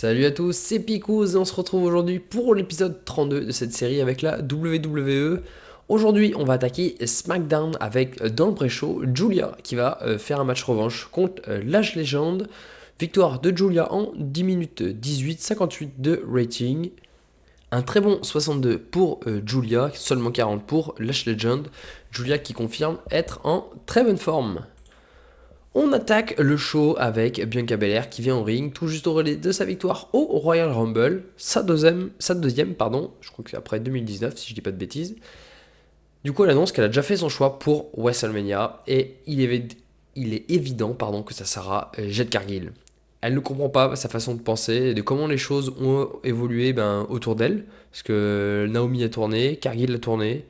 Salut à tous, c'est Picous et on se retrouve aujourd'hui pour l'épisode 32 de cette série avec la WWE. Aujourd'hui, on va attaquer SmackDown avec dans le pré-show Julia qui va faire un match revanche contre Lash Legend. Victoire de Julia en 10 minutes 18, 58 de rating. Un très bon 62 pour Julia, seulement 40 pour Lash Legend. Julia qui confirme être en très bonne forme. On attaque le show avec Bianca Belair qui vient au ring tout juste au relais de sa victoire au Royal Rumble, sa deuxième, je crois que c'est après 2019 si je dis pas de bêtises. Du coup elle annonce qu'elle a déjà fait son choix pour WrestleMania et il est évident que ça sera Jade Cargill. Elle ne comprend pas sa façon de penser et de comment les choses ont évolué autour d'elle, parce que Naomi a tourné, Cargill a tourné,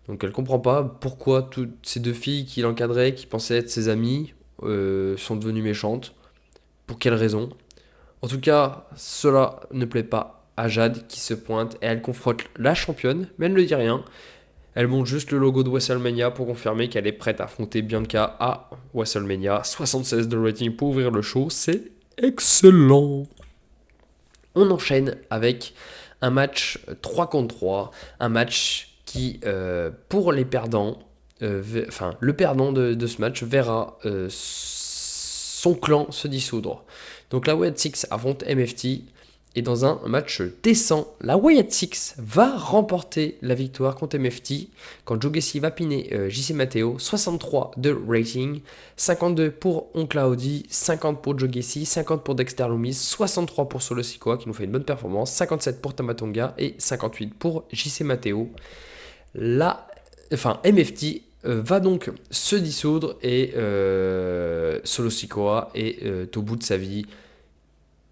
donc elle comprend pas pourquoi toutes ces deux filles qui l'encadraient, qui pensaient être ses amies, sont devenues méchantes. Pour quelle raison? En tout cas, cela ne plaît pas à Jade qui se pointe et elle confronte la championne, mais elle ne dit rien. Elle montre juste le logo de WrestleMania pour confirmer qu'elle est prête à affronter Bianca à WrestleMania. 76 de rating pour ouvrir le show, c'est excellent. On enchaîne avec un match 3 contre 3, un match qui, pour les perdants, le perdant de ce match verra son clan se dissoudre. Donc la Wyatt Six affronte MFT et dans un match décent, la Wyatt Six va remporter la victoire contre MFT quand Joe Gacy va piner JC Matteo, 63 de rating, 52 pour Oncle Audi, 50 pour Joe Gacy, 50 pour Dexter Lumis, 63 pour Solo Sikoa qui nous fait une bonne performance, 57 pour Tamatonga et 58 pour JC Matteo. MFT va donc se dissoudre et Solo Sikoa est au bout de sa vie.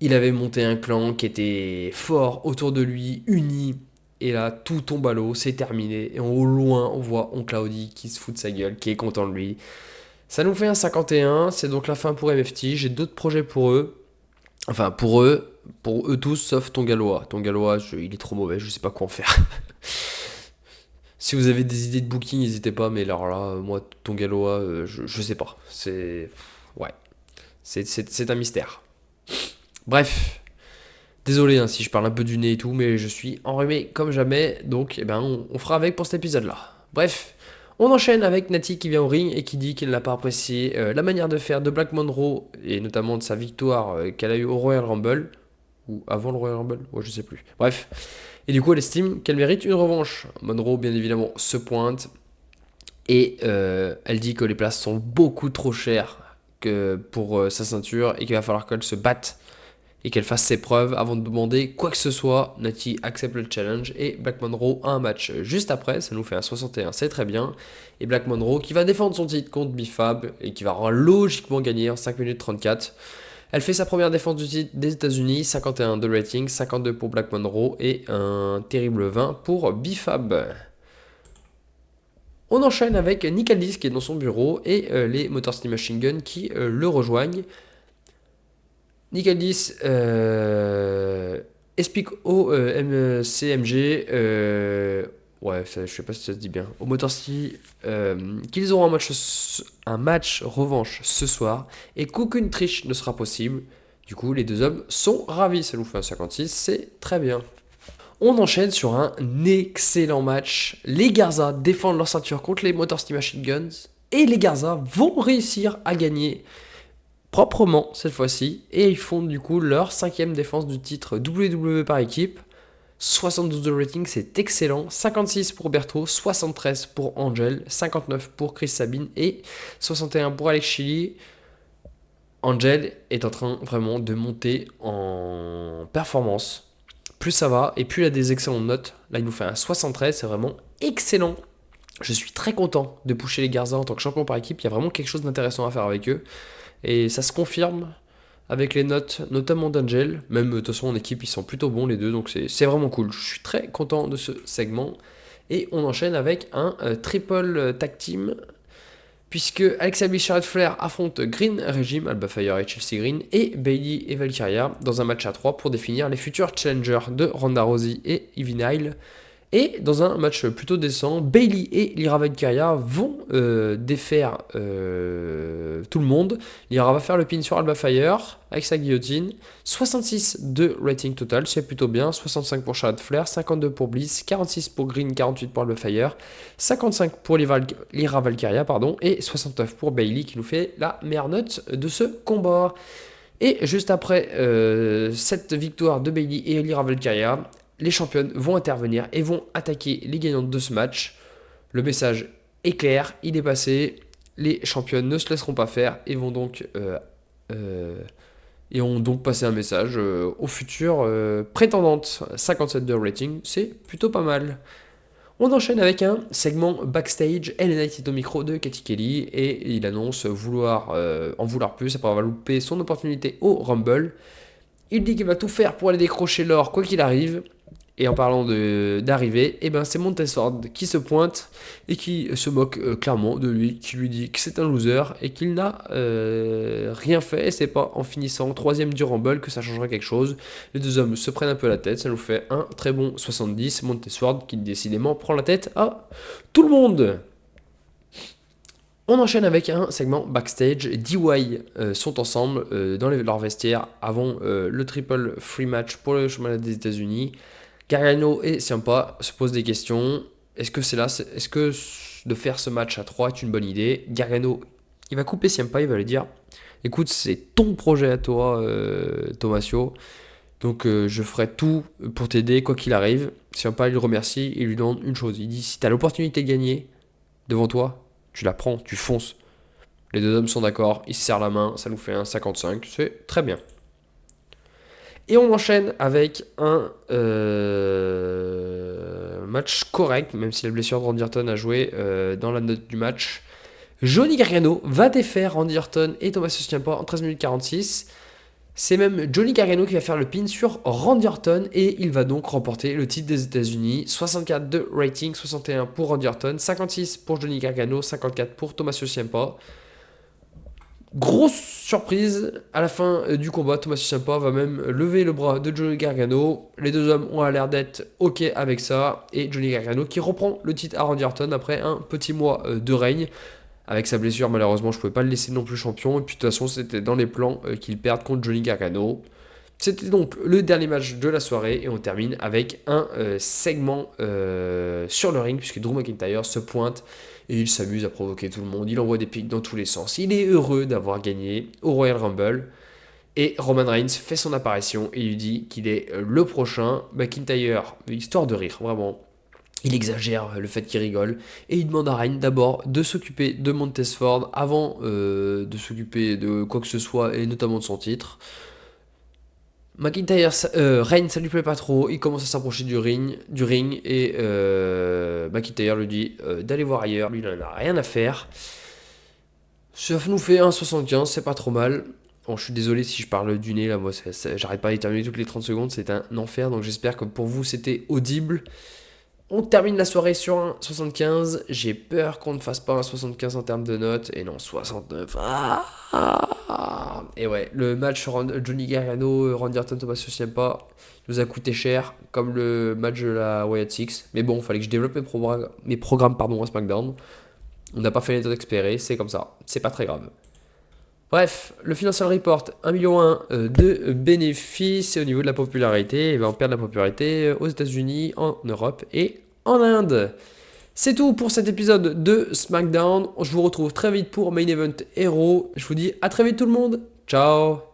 Il avait monté un clan qui était fort autour de lui, uni, et là tout tombe à l'eau, c'est terminé. Et au loin, on voit Oncle Audi qui se fout de sa gueule, qui est content de lui. Ça nous fait un 51, c'est donc la fin pour MFT. J'ai d'autres projets pour eux. Enfin, pour eux tous, sauf Tongaloa. Tongaloa, il est trop mauvais, je sais pas quoi en faire. Si vous avez des idées de booking, n'hésitez pas, mais alors là, moi, Tongaloa, je sais pas. Ouais. C'est un mystère. Bref. Désolé si je parle un peu du nez et tout, mais je suis enrhumé comme jamais, donc on fera avec pour cet épisode-là. Bref, on enchaîne avec Natty qui vient au ring et qui dit qu'elle n'a pas apprécié la manière de faire de Black Monroe, et notamment de sa victoire qu'elle a eue au Royal Rumble, ou avant le Royal Rumble, ouais, je sais plus. Bref, et du coup elle estime qu'elle mérite une revanche. Monroe, bien évidemment, se pointe, et elle dit que les places sont beaucoup trop chères pour sa ceinture, et qu'il va falloir qu'elle se batte et qu'elle fasse ses preuves avant de demander quoi que ce soit. Natty accepte le challenge et Black Monroe a un match juste après, ça nous fait un 61, c'est très bien. Et Black Monroe qui va défendre son titre contre Bifab et qui va logiquement gagner en 5 minutes 34. Elle fait sa première défense du titre des États-Unis, 51 de rating, 52 pour Black Monroe et un terrible 20 pour Bifab. On enchaîne avec Nick Aldis qui est dans son bureau et les Motor City Machine Gun qui le rejoignent. Nick Aldis explique au CMG, je sais pas si ça se dit bien, au Motor City, qu'ils auront un match revanche ce soir et qu'aucune triche ne sera possible. Du coup, les deux hommes sont ravis, ça nous fait un 56, c'est très bien. On enchaîne sur un excellent match. Les Garza défendent leur ceinture contre les Motor City Machine Guns et les Garza vont réussir à gagner proprement cette fois-ci, et ils font du coup leur 5e défense du titre WWE par équipe. 72 de rating, c'est excellent. 56 pour Berthaud, 73 pour Angel, 59 pour Chris Sabine et 61 pour Alex Shelley. Angel est en train vraiment de monter en performance. Plus ça va et plus il a des excellentes notes. Là, il nous fait un 73, c'est vraiment excellent. Je suis très content de pusher les Garza en tant que champion par équipe. Il y a vraiment quelque chose d'intéressant à faire avec eux. Et ça se confirme avec les notes, notamment d'Angel. Même, de toute façon, en équipe, ils sont plutôt bons les deux, donc c'est vraiment cool. Je suis très content de ce segment. Et on enchaîne avec un triple tag team, puisque Alexa Bliss, Charlotte Flair affrontent Green Regime, Alba Fire et Chelsea Green, et Bayley et Valkyria dans un match à 3 pour définir les futurs challengers de Ronda Rousey et Ivy Nile. Et dans un match plutôt décent, Bayley et Lyra Valkyria vont défaire tout le monde. Lyra va faire le pin sur Alba Fire avec sa guillotine. 66 de rating total, c'est plutôt bien. 65 pour Charlotte Flair, 52 pour Bliss, 46 pour Green, 48 pour Alba Fire, 55 pour Lyra Valkyria, et 69 pour Bayley qui nous fait la meilleure note de ce combat. Et juste après cette victoire de Bayley et Lyra Valkyria, les championnes vont intervenir et vont attaquer les gagnantes de ce match. Le message est clair, il est passé. Les championnes ne se laisseront pas faire et vont donc passé un message aux futures prétendantes. 57 de rating, c'est plutôt pas mal. On enchaîne avec un segment backstage, LA Knight est au micro de Katie Kelly et il annonce en vouloir plus après avoir loupé son opportunité au Rumble. Il dit qu'il va tout faire pour aller décrocher l'or quoi qu'il arrive. Et en parlant d'arriver, c'est Montez-Ford qui se pointe et qui se moque clairement de lui, qui lui dit que c'est un loser et qu'il n'a rien fait. Et c'est pas en finissant troisième du Rumble que ça changera quelque chose. Les deux hommes se prennent un peu la tête, ça nous fait un très bon 70. Montez-Ford qui décidément prend la tête à tout le monde. On enchaîne avec un segment backstage. DY sont ensemble dans leur vestiaire avant le triple free match pour le championnat des États-Unis. Gargano et Ciampa se posent des questions. Est-ce que de faire ce match à 3 est une bonne idée? Gargano, il va couper Ciampa, il va lui dire écoute, c'est ton projet à toi, Tommaso. Donc je ferai tout pour t'aider, quoi qu'il arrive. Ciampa, il le remercie et lui demande une chose. Il dit si tu as l'opportunité de gagner devant toi, tu la prends, tu fonces. Les deux hommes sont d'accord, ils se serrent la main, ça nous fait un 55, c'est très bien. Et on enchaîne avec un match correct, même si la blessure de Randy Orton a joué dans la note du match. Johnny Gargano va défaire Randy Orton et Tommaso Ciampa en 13 minutes 46. C'est même Johnny Gargano qui va faire le pin sur Randy Orton et il va donc remporter le titre des États-Unis. 64 de rating, 61 pour Randy Orton, 56 pour Johnny Gargano, 54 pour Tommaso Ciampa. Grosse surprise, à la fin du combat, Tommaso Ciampa va même lever le bras de Johnny Gargano. Les deux hommes ont l'air d'être ok avec ça. Et Johnny Gargano qui reprend le titre à Randy Orton après un petit mois de règne. Avec sa blessure, malheureusement, je ne pouvais pas le laisser non plus champion. Et puis de toute façon, c'était dans les plans qu'il perde contre Johnny Gargano. C'était donc le dernier match de la soirée. Et on termine avec un segment sur le ring, puisque Drew McIntyre se pointe. Et il s'amuse à provoquer tout le monde, il envoie des pics dans tous les sens. Il est heureux d'avoir gagné au Royal Rumble. Et Roman Reigns fait son apparition et lui dit qu'il est le prochain. McIntyre, histoire de rire, vraiment. Il exagère le fait qu'il rigole. Et il demande à Reigns d'abord de s'occuper de Montez-Ford avant de s'occuper de quoi que ce soit, et notamment de son titre. Reigns, ça lui plaît pas trop, il commence à s'approcher du ring et McIntyre lui dit d'aller voir ailleurs, lui il en a rien à faire. Ça nous fait un 75, c'est pas trop mal. Bon, je suis désolé si je parle du nez là, moi j'arrête pas d'éternuer toutes les 30 secondes, c'est un enfer, donc j'espère que pour vous c'était audible. On termine la soirée sur un 75. J'ai peur qu'on ne fasse pas un 75 en termes de notes. Et non, 69. Et ouais, le match Johnny Gargano, Randy Orton, Tommaso Ciampa nous a coûté cher, comme le match de la Wyatt Six. Mais bon, il fallait que je développe mes programmes à SmackDown. On n'a pas fait les notes espérées, c'est comme ça. C'est pas très grave. Bref, le Financial Report, 1,1 million de bénéfices. Et au niveau de la popularité, on perd de la popularité aux États-Unis, en Europe et en Inde. C'est tout pour cet épisode de SmackDown. Je vous retrouve très vite pour Main Event Hero. Je vous dis à très vite tout le monde. Ciao.